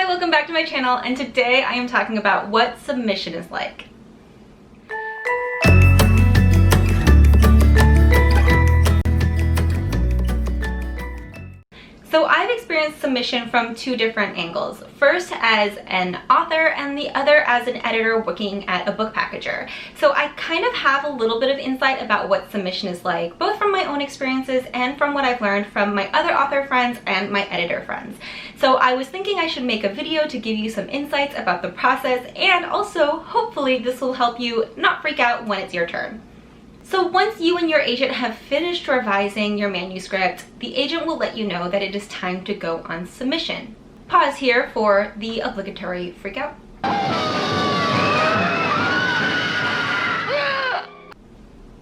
Hi, welcome back to my channel, and today I am talking about what submission is like. So I've experienced submission from two different angles. First as an author and the other as an editor working at a book packager. So I kind of have a little bit of insight about what submission is like, both from my own experiences and from what I've learned from my other author friends and my editor friends. So I was thinking I should make a video to give you some insights about the process, and also hopefully this will help you not freak out when it's your turn. So once you and your agent have finished revising your manuscript, the agent will let you know that it is time to go on submission. Pause here for the obligatory freak out.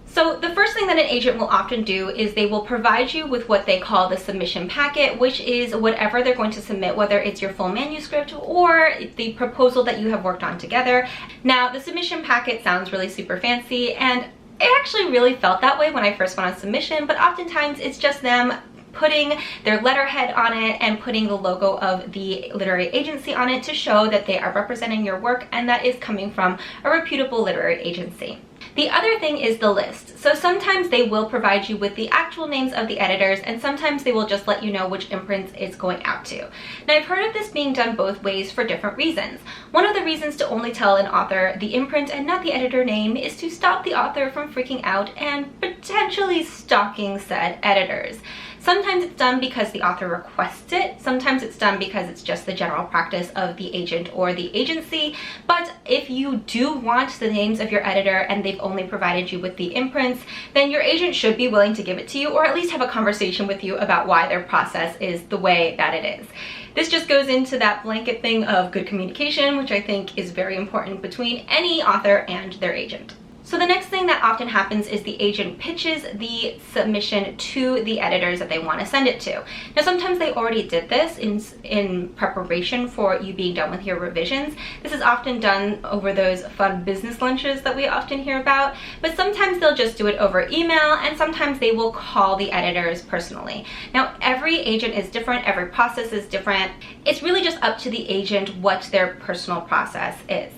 So the first thing that an agent will often do is they will provide you with what they call the submission packet, which is whatever they're going to submit, whether it's your full manuscript or the proposal that you have worked on together. Now, the submission packet sounds really super fancy, and it actually really felt that way when I first went on submission, but oftentimes it's just them putting their letterhead on it and putting the logo of the literary agency on it to show that they are representing your work and that is coming from a reputable literary agency. The other thing is the list. So sometimes they will provide you with the actual names of the editors, and sometimes they will just let you know which imprints it's going out to. Now, I've heard of this being done both ways for different reasons. One of the reasons to only tell an author the imprint and not the editor name is to stop the author from freaking out and potentially stalking said editors. Sometimes it's done because the author requests it. Sometimes it's done because it's just the general practice of the agent or the agency. But if you do want the names of your editor and they've only provided you with the imprints, then your agent should be willing to give it to you, or at least have a conversation with you about why their process is the way that it is. This just goes into that blanket thing of good communication, which I think is very important between any author and their agent. So the next thing that often happens is the agent pitches the submission to the editors that they want to send it to. Now, sometimes they already did this in preparation for you being done with your revisions. This is often done over those fun business lunches that we often hear about, but sometimes they'll just do it over email, and sometimes they will call the editors personally. Now, every agent is different, every process is different. It's really just up to the agent what their personal process is.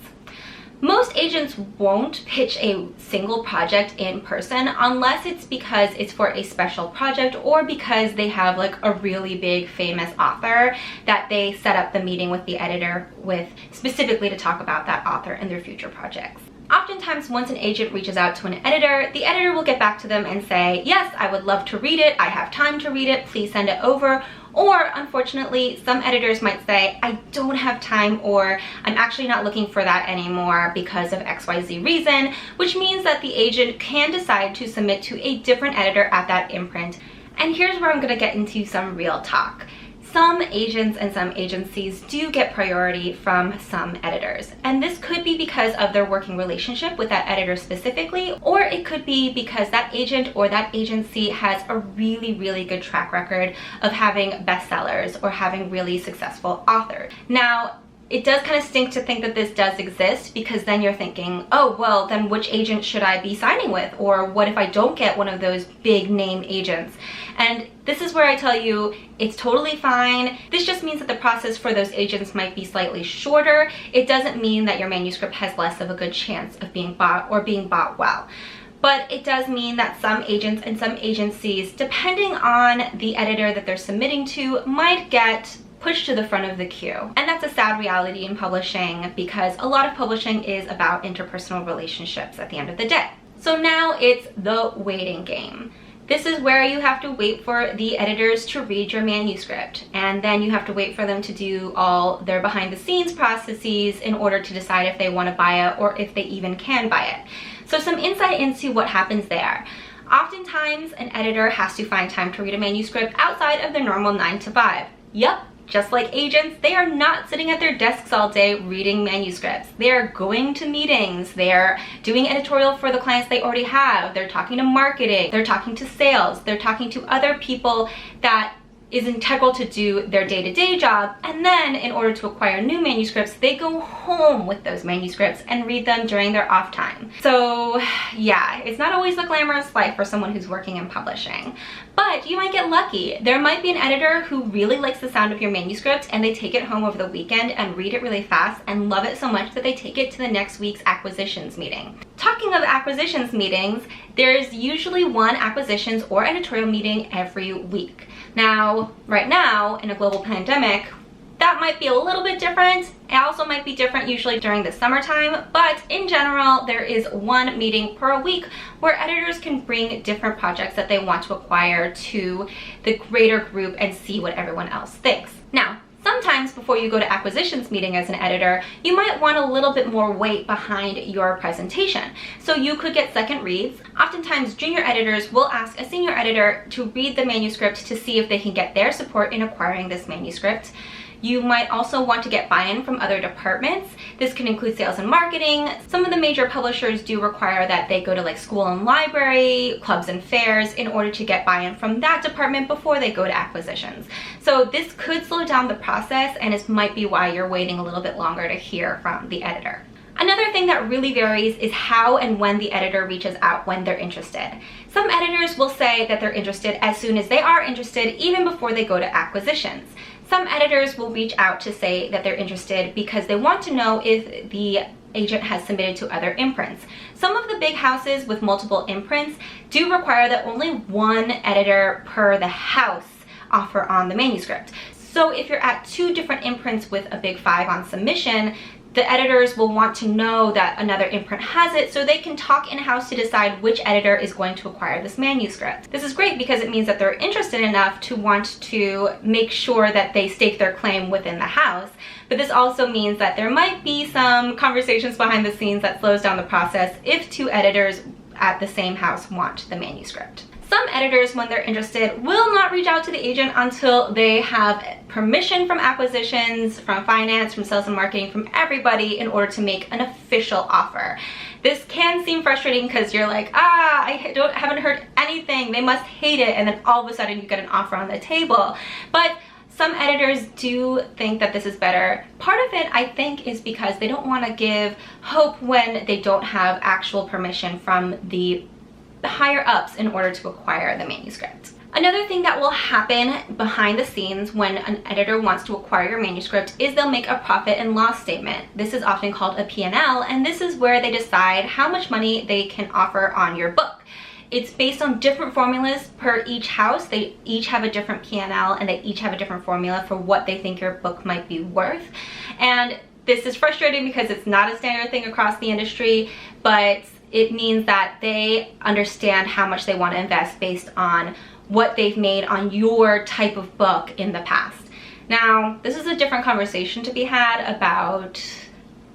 Most agents won't pitch a single project in person unless it's because it's for a special project or because they have like a really big famous author that they set up the meeting with the editor with specifically to talk about that author and their future projects. Oftentimes, once an agent reaches out to an editor, the editor will get back to them and say, yes, I would love to read it, I have time to read it, please send it over. Or, unfortunately, some editors might say, I don't have time, or I'm actually not looking for that anymore because of XYZ reason, which means that the agent can decide to submit to a different editor at that imprint. And here's where I'm going to get into some real talk. Some agents and some agencies do get priority from some editors, and this could be because of their working relationship with that editor specifically, or it could be because that agent or that agency has a really good track record of having bestsellers or having really successful authors. Now, it does kind of stink to think that this does exist, because then you're thinking, oh, well, then which agent should I be signing with? Or what if I don't get one of those big name agents? And this is where I tell you it's totally fine. This just means that the process for those agents might be slightly shorter. It doesn't mean that your manuscript has less of a good chance of being bought or being bought well. But it does mean that some agents and some agencies, depending on the editor that they're submitting to, might get pushed to the front of the queue. And that's a sad reality in publishing, because a lot of publishing is about interpersonal relationships at the end of the day. So now it's the waiting game. This is where you have to wait for the editors to read your manuscript, and then you have to wait for them to do all their behind the scenes processes in order to decide if they want to buy it or if they even can buy it. So some insight into what happens there. Oftentimes, an editor has to find time to read a manuscript outside of their normal 9 to 5. Yep. Just like agents, they are not sitting at their desks all day reading manuscripts. They're going to meetings, they're doing editorial for the clients they already have, they're talking to marketing, they're talking to sales, they're talking to other people that is integral to do their day-to-day job, and then in order to acquire new manuscripts, they go home with those manuscripts and read them during their off time. So yeah, it's not always a glamorous life for someone who's working in publishing, but you might get lucky. There might be an editor who really likes the sound of your manuscript and they take it home over the weekend and read it really fast and love it so much that they take it to the next week's acquisitions meeting. Talking of acquisitions meetings, there's usually one acquisitions or editorial meeting every week. Now, right now, in a global pandemic, that might be a little bit different. It also might be different usually during the summertime, but in general, there is one meeting per week where editors can bring different projects that they want to acquire to the greater group and see what everyone else thinks. Now, sometimes before you go to acquisitions meeting as an editor, you might want a little bit more weight behind your presentation. So you could get second reads. Oftentimes junior editors will ask a senior editor to read the manuscript to see if they can get their support in acquiring this manuscript. You might also want to get buy-in from other departments. This can include sales and marketing. Some of the major publishers do require that they go to like school and library, clubs and fairs in order to get buy-in from that department before they go to acquisitions. So this could slow down the process, and it might be why you're waiting a little bit longer to hear from the editor. Another thing that really varies is how and when the editor reaches out when they're interested. Some editors will say that they're interested as soon as they are interested, even before they go to acquisitions. Some editors will reach out to say that they're interested because they want to know if the agent has submitted to other imprints. Some of the big houses with multiple imprints do require that only one editor per the house offer on the manuscript. So if you're at 2 different imprints with a big 5 on submission, the editors will want to know that another imprint has it so they can talk in-house to decide which editor is going to acquire this manuscript. This is great because it means that they're interested enough to want to make sure that they stake their claim within the house. But this also means that there might be some conversations behind the scenes that slows down the process if 2 editors at the same house want the manuscript. Some editors, when they're interested, will not reach out to the agent until they have permission from acquisitions, from finance, from sales and marketing, from everybody in order to make an official offer. This can seem frustrating because you're like, I haven't heard anything, they must hate it, and then all of a sudden you get an offer on the table. But some editors do think that this is better. Part of it, I think, is because they don't want to give hope when they don't have actual permission from the higher ups in order to acquire the manuscript. Another thing that will happen behind the scenes when an editor wants to acquire your manuscript is they'll make a profit and loss statement. This is often called a P&L, and this is where they decide how much money they can offer on your book. It's based on different formulas per each house. They each have a different P&L and they each have a different formula for what they think your book might be worth. And this is frustrating because it's not a standard thing across the industry, but it means that they understand how much they want to invest based on what they've made on your type of book in the past. Now, this is a different conversation to be had about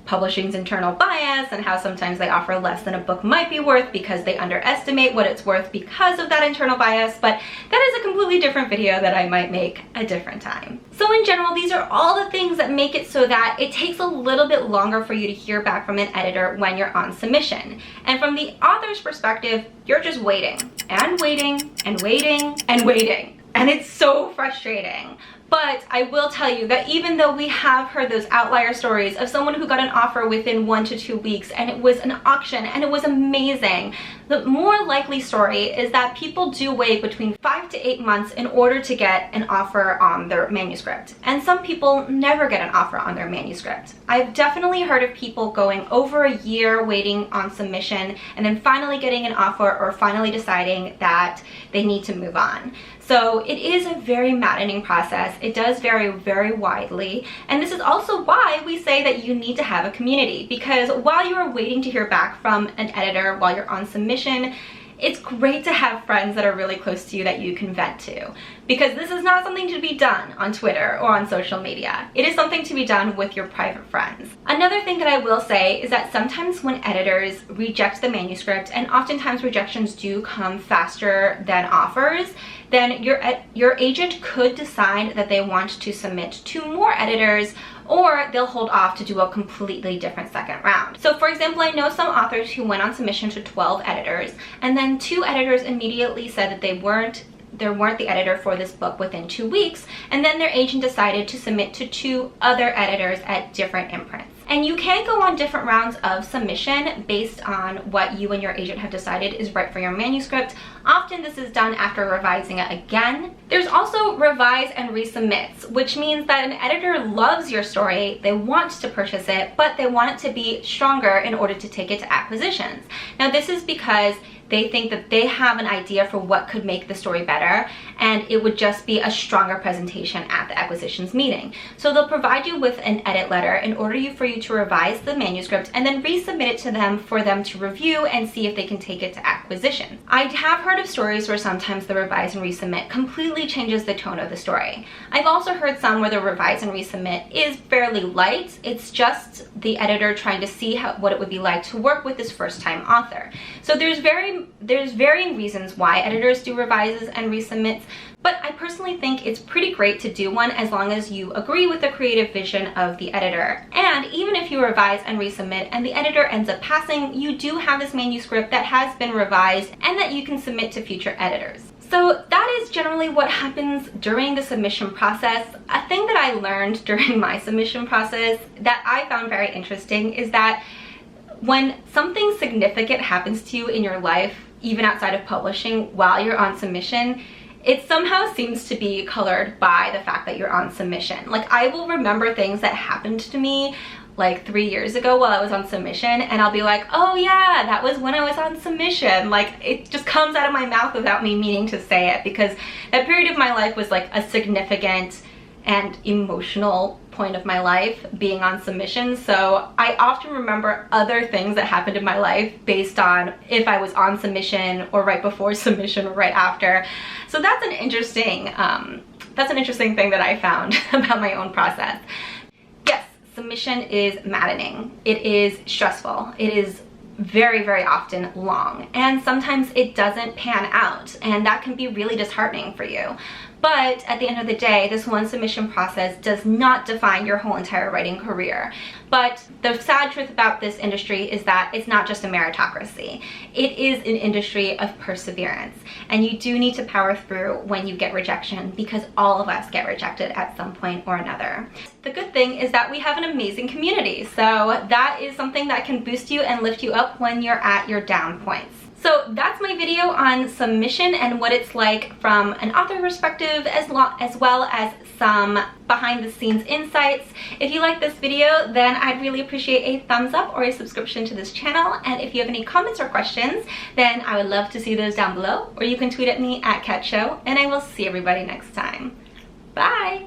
publishing's internal bias and how sometimes they offer less than a book might be worth because they underestimate what it's worth because of that internal bias, but that is a completely different video that I might make a different time. So in general, these are all the things that make it so that it takes a little bit longer for you to hear back from an editor when you're on submission. And from the author's perspective, you're just waiting and waiting and waiting and waiting. And it's so frustrating. But I will tell you that even though we have heard those outlier stories of someone who got an offer within 1 to 2 weeks and it was an auction and it was amazing, the more likely story is that people do wait between 5 to 8 months in order to get an offer on their manuscript. And some people never get an offer on their manuscript. I've definitely heard of people going over a year waiting on submission and then finally getting an offer or finally deciding that they need to move on. So it is a very maddening process. It does vary very widely. And this is also why we say that you need to have a community, because while you are waiting to hear back from an editor while you're on submission, it's great to have friends that are really close to you that you can vent to, because this is not something to be done on Twitter or on social media. It is something to be done with your private friends. Another thing that I will say is that sometimes when editors reject the manuscript, and oftentimes rejections do come faster than offers, then your agent could decide that they want to submit to more editors, or they'll hold off to do a completely different second round. So for example, I know some authors who went on submission to 12 editors, and then 2 editors immediately said that they weren't the editor for this book within 2 weeks, and then their agent decided to submit to 2 other editors at different imprints. And you can go on different rounds of submission based on what you and your agent have decided is right for your manuscript. Often this is done after revising it again. There's also revise and resubmits, which means that an editor loves your story, they want to purchase it, but they want it to be stronger in order to take it to acquisitions. Now this is because they think that they have an idea for what could make the story better, and it would just be a stronger presentation at the acquisitions meeting. So they'll provide you with an edit letter in order for you to revise the manuscript and then resubmit it to them for them to review and see if they can take it to acquisition. I have heard of stories where sometimes the revise and resubmit completely changes the tone of the story. I've also heard some where the revise and resubmit is fairly light. It's just the editor trying to see what it would be like to work with this first-time author. So there's varying reasons why editors do revises and resubmits, but I personally think it's pretty great to do one as long as you agree with the creative vision of the editor. And even if you revise and resubmit and the editor ends up passing, you do have this manuscript that has been revised and that you can submit to future editors. So that is generally what happens during the submission process. A thing that I learned during my submission process that I found very interesting is that when something significant happens to you in your life, even outside of publishing, while you're on submission, it somehow seems to be colored by the fact that you're on submission. Like, I will remember things that happened to me like 3 years ago while I was on submission, and I'll be like, oh yeah, that was when I was on submission. Like, it just comes out of my mouth without me meaning to say it, because that period of my life was like a significant and emotional point of my life being on submission. So I often remember other things that happened in my life based on if I was on submission or right before submission or right after. So that's an interesting thing that I found about my own process. Yes, submission is maddening. It is stressful. It is very, very often long, and sometimes it doesn't pan out, and that can be really disheartening for you. But at the end of the day, this one submission process does not define your whole entire writing career. But the sad truth about this industry is that it's not just a meritocracy. It is an industry of perseverance. And you do need to power through when you get rejection, because all of us get rejected at some point or another. The good thing is that we have an amazing community. So that is something that can boost you and lift you up when you're at your down points. So that's my video on submission and what it's like from an author perspective, as well as some behind the scenes insights. If you like this video, then I'd really appreciate a thumbs up or a subscription to this channel. And if you have any comments or questions, then I would love to see those down below, or you can tweet at me at CatShow, and I will see everybody next time. Bye!